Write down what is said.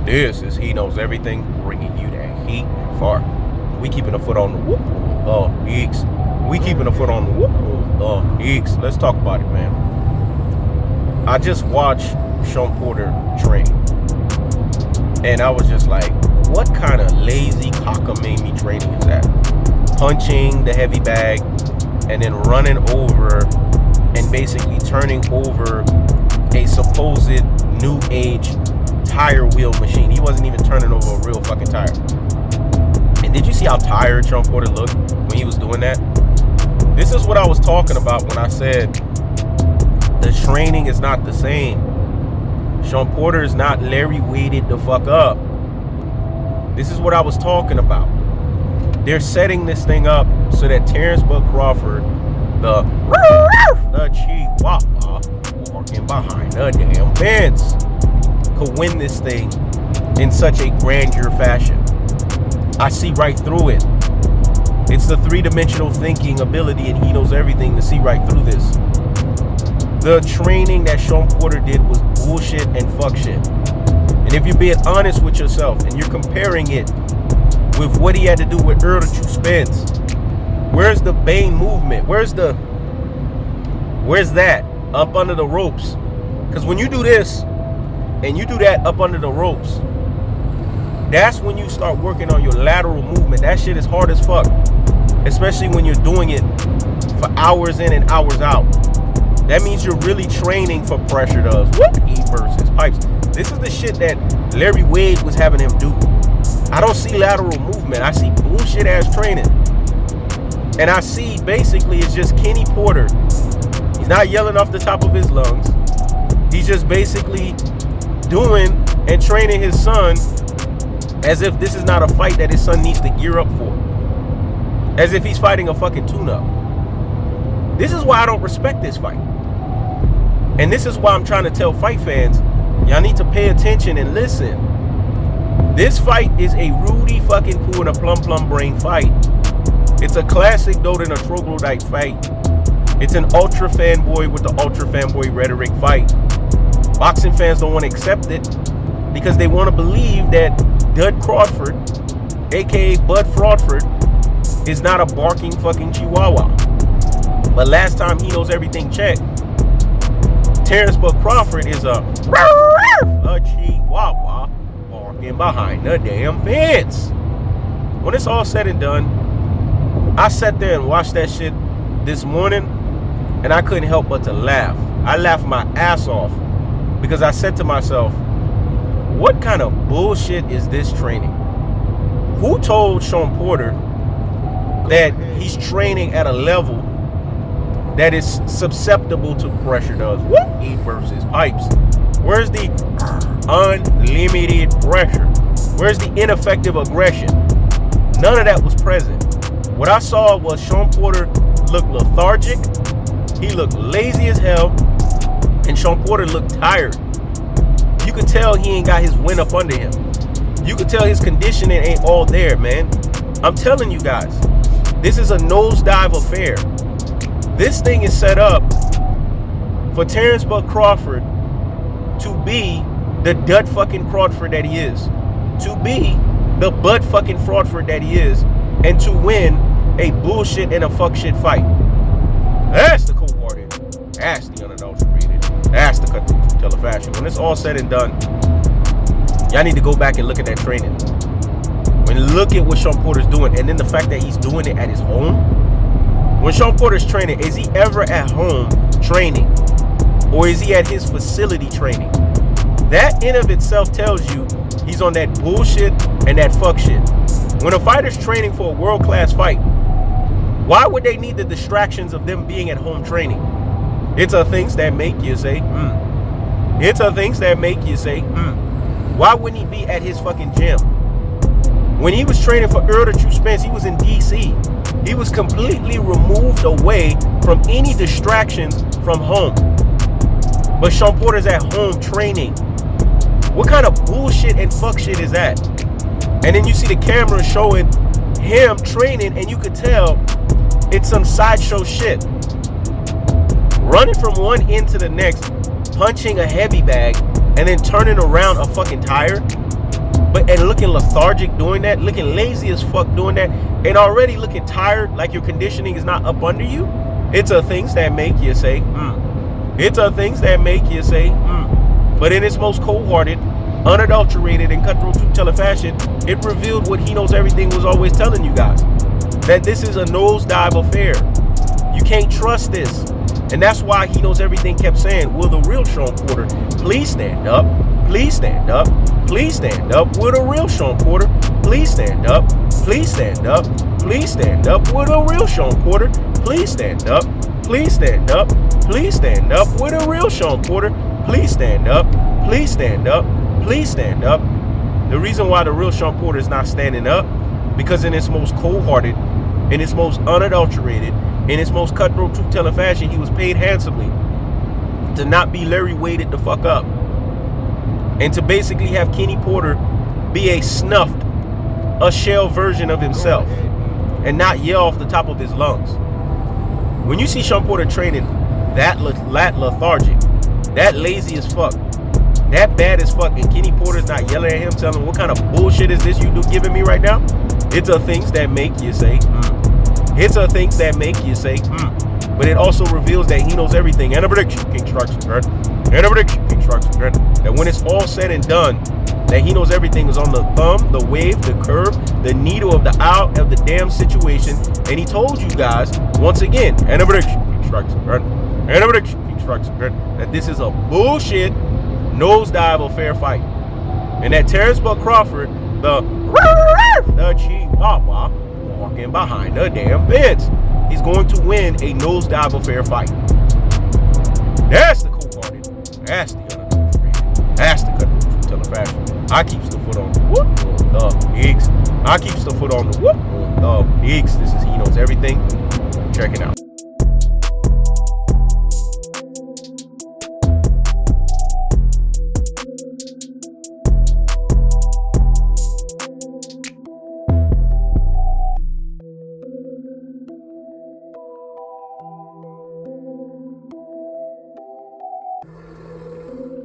This is He Knows Everything, bringing you that heat and fart. We keeping a foot on the whoop. Eeks. We keeping a foot on the whoop. Eeks. Let's talk about it, man. I just watched Shawn Porter train, and I was just like, what kind of lazy cockamamie training is that? Punching the heavy bag and then running over and basically turning over a supposed new age tire wheel machine. He wasn't even turning over a real fucking tire. And did you see how tired Shawn Porter looked when he was doing that? This is what I was talking about when I said the training is not the same. Shawn Porter is not Larry weighted the fuck up. This is what I was talking about. They're setting this thing up so that Terence Dud Crawford, the Chihuahua walking behind the damn fence, could win this thing in such a grandeur fashion. I see right through it. It's the three-dimensional thinking ability, and He knows everything to see right through this. The training that Shawn Porter did was bullshit and fuck shit. And if you're being honest with yourself and you're comparing it with what he had to do with Earl the True Spence, where's the Bane movement? Where's that up under the ropes? Because when you do this and you do that up under the ropes, that's when you start working on your lateral movement. That shit is hard as fuck, especially when you're doing it for hours in and hours out. That means you're really training for pressure does. E versus pipes. This is the shit that Larry Wade was having him do. I don't see lateral movement. I see bullshit ass training. And I see basically it's just Kenny Porter. He's not yelling off the top of his lungs. He's just basically doing and training his son as if this is not a fight that his son needs to gear up for. As if he's fighting a fucking tune-up. This is why I don't respect this fight. And this is why I'm trying to tell fight fans, y'all need to pay attention and listen. This fight is a Rudy fucking Poo and a plum brain fight. It's a classic Doden and a troglodyte fight. It's an ultra fanboy with the ultra fanboy rhetoric fight. Boxing fans don't want to accept it because they want to believe that Dud Crawford, aka Bud Fraudford, is not a barking fucking chihuahua. But last time He Knows Everything checked, Terence Dud Crawford is a chihuahua barking behind the damn fence. When it's all said and done, I sat there and watched that shit this morning, and I couldn't help but to laugh. I laughed my ass off because I said to myself, what kind of bullshit is this training? Who told Shawn Porter that he's training at a level that is susceptible to pressure does? E versus pipes. Where's the unlimited pressure? Where's the ineffective aggression? None of that was present. What I saw was Shawn Porter looked lethargic. He looked lazy as hell. And Shawn Porter looked tired. You could tell he ain't got his wind up under him. You could tell his conditioning ain't all there, man. I'm telling you guys, this is a nosedive affair. This thing is set up for Terence Dud Crawford to be the Dud fucking Crawford that he is. To be the Bud fucking Fraudford that he is. And to win a bullshit and a fuck shit fight. That's the cold-hearted. That's the unadulterated. That's the cut through telefashion. When it's all said and done, y'all need to go back and look at that training. When look at what Shawn Porter's doing, and then the fact that he's doing it at his home. When Shawn Porter's training, is he ever at home training? Or is he at his facility training? That in of itself tells you he's on that bullshit and that fuck shit. When a fighter's training for a world-class fight, why would they need the distractions of them being at home training? It's a things that make you say, It's a things that make you say, Why wouldn't he be at his fucking gym? When he was training for Earl the True Spence, he was in DC. He was completely removed away from any distractions from home. But Shawn Porter's at home training. What kind of bullshit and fuck shit is that? And then you see the camera showing him training, and you could tell it's some sideshow shit. Running from one end to the next, punching a heavy bag, and then turning around a fucking tire. and looking lethargic doing that, looking lazy as fuck doing that, and already looking tired, like your conditioning is not up under you, it's a things that make you say, It's a things that make you say, But in its most cold-hearted, unadulterated, and cutthroat truth-telling fashion, it revealed what He Knows Everything was always telling you guys. That this is a nosedive affair. You can't trust this. And that's why He Knows Everything kept saying, will the real Shawn Porter please stand up? Please stand up. Please stand up. Will the real Shawn Porter please stand up? Please stand up. Please stand up. Will the real Shawn Porter please stand up? Please stand up. Please stand up. Will the real Shawn Porter please stand up? Please stand up. Please stand up. The reason why the real Shawn Porter is not standing up, because in its most cold-hearted, in its most unadulterated, in its most cutthroat truth-telling fashion, he was paid handsomely to not be Larry Weighted the fuck up, and to basically have Kenny Porter be a snuffed, a shell version of himself, and not yell off the top of his lungs. When you see Shawn Porter training that lethargic, that lazy as fuck, that bad as fuck, and Kenny Porter's not yelling at him, telling him, what kind of bullshit is this you do giving me right now? It's a things that make you say, It's a things that make you say, But it also reveals that He knows everything. And a prediction, King Sharks, and a prediction, King Sharks, that when it's all said and done, that He knows everything is on the thumb, the wave, the curve, the needle of the eye of the damn situation. And He told you guys, once again, and a prediction, King Sharks, and a prediction, King Sharks, that this is a bullshit nosedive affair fight. And that Terence Crawford, the Chihuahua, walking behind the damn fence, he's going to win a nosedive affair fight. That's the cold-hearted. That's the unadulterated. That's the cutthroat truth-telling fashion. I keeps the foot on the whoop on the pigs. I keeps the foot on the whoop on the pigs. This is He Knows Everything. Check it out.